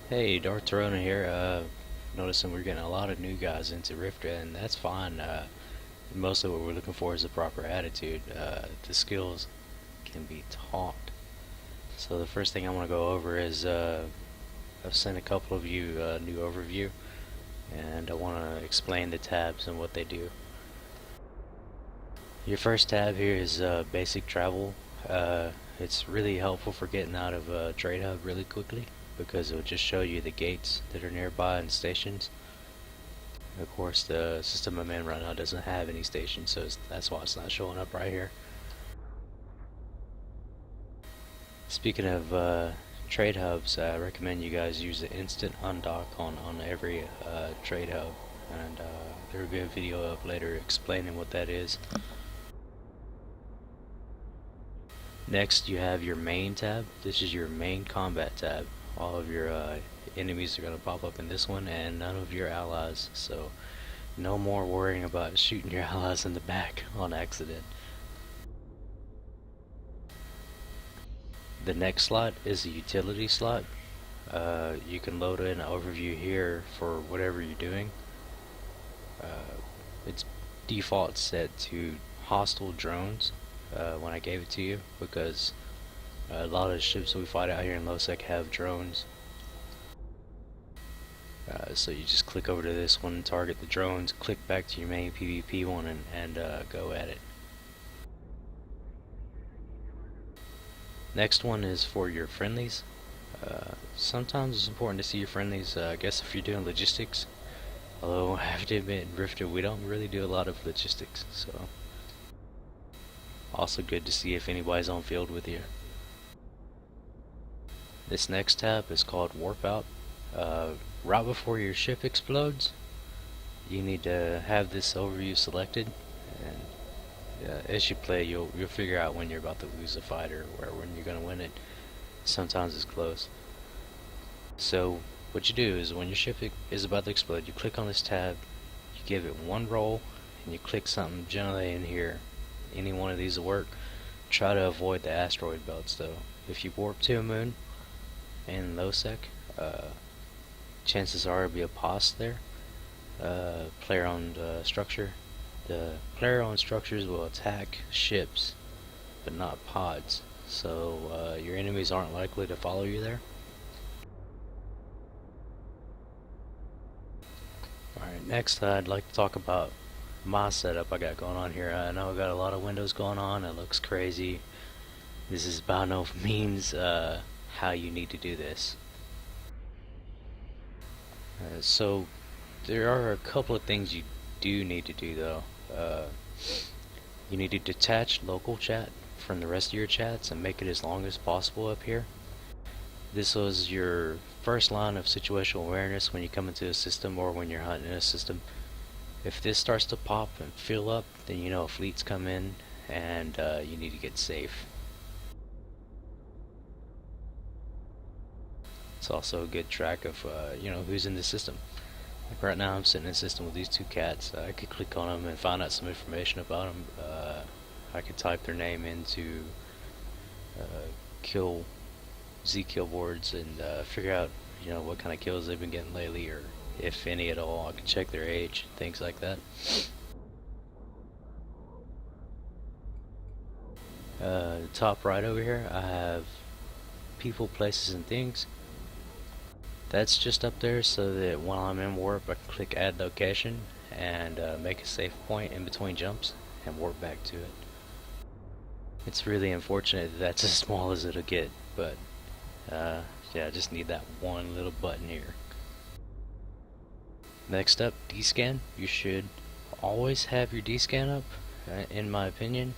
Hey, Darth Terona here. Noticing we're getting a lot of new guys into Rifta, and that's fine. Mostly what we're looking for is a proper attitude. The skills can be taught. So the first thing I want to go over is I've sent a couple of you a new overview, and I want to explain the tabs and what they do. Your first tab here is basic travel. It's really helpful for getting out of a trade hub really quickly because it'll just show you the gates that are nearby and stations. Of course, the system I'm in right now doesn't have any stations, so that's why it's not showing up right here. Speaking of trade hubs, I recommend you guys use the instant undock on every trade hub, and there will be a video up later explaining what that is. Next, you have your main tab. This is your main combat tab. All of your enemies are going to pop up in this one, and none of your allies, so no more worrying about shooting your allies in the back on accident. The next slot is the utility slot. You can load in an overview here for whatever you're doing. It's default set to hostile drones when I gave it to you because a lot of the ships we fight out here in Losec have drones. So you just click over to this one, target the drones, click back to your main PvP one, and go at it. Next one is for your friendlies. Sometimes it's important to see your friendlies, I guess if you're doing logistics. Although I have to admit, in Rifter we don't really do a lot of logistics, so also good to see if anybody's on field with you. This next tab is called Warp Out. Right before your ship explodes, you need to have this overview selected, and as you play, you'll figure out when you're about to lose a fight or when you're gonna win it. Sometimes it's close. So what you do is when your ship is about to explode, you click on this tab, you give it one roll, and you click something generally in here. Any one of these will work. Try to avoid the asteroid belts though. If you warp to a moon in Losec, chances are it'll be a POS there, player-owned structure. The player-owned structures will attack ships, but not pods, so your enemies aren't likely to follow you there. Alright, next I'd like to talk about my setup I got going on here. I know I got a lot of windows going on, it looks crazy. This is by no means how you need to do this. So there are a couple of things you do need to do though. You need to detach local chat from the rest of your chats and make it as long as possible up here. This was your first line of situational awareness when you come into a system or when you're hunting in a system. If this starts to pop and fill up, then you know a fleet's come in and you need to get safe. It's also a good track of who's in the system. Like right now I'm sitting in a system with these two cats. I could click on them and find out some information about them. I could type their name into kill boards and figure out what kind of kills they've been getting lately, or if any at all. I can check their age, things like that. Top right over here I have people, places, and things. That's just up there so that while I'm in warp I can click add location and make a safe point in between jumps and warp back to it. It's really unfortunate that that's as small as it'll get, but yeah, I just need that one little button here. Next up, D-scan. You should always have your D-scan up, in my opinion.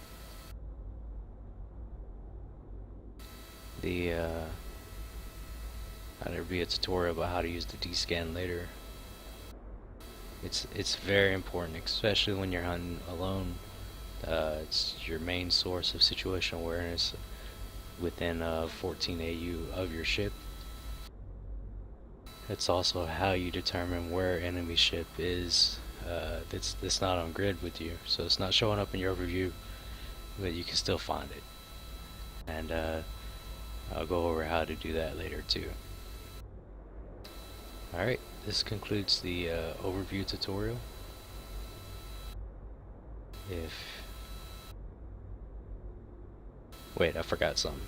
There'll be a tutorial about how to use the D-scan later. It's very important, especially when you're hunting alone. It's your main source of situational awareness within 14 AU of your ship. It's also how you determine where enemy ship is that's not on grid with you, so it's not showing up in your overview, but you can still find it. And I'll go over how to do that later too. Alright, this concludes the overview tutorial. Wait, I forgot something.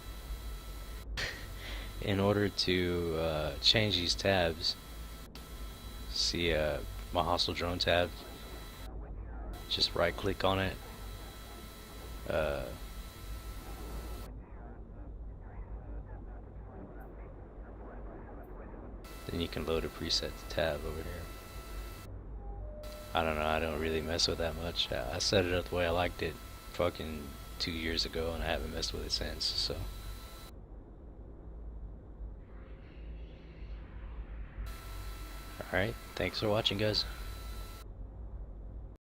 In order to change these tabs, see my hostile drone tab, just right click on it, uh, then you can load a preset tab over here. I don't know, I don't really mess with that much. I set it up the way I liked it fucking 2 years ago and I haven't messed with it since, so. Alright, thanks for watching, guys.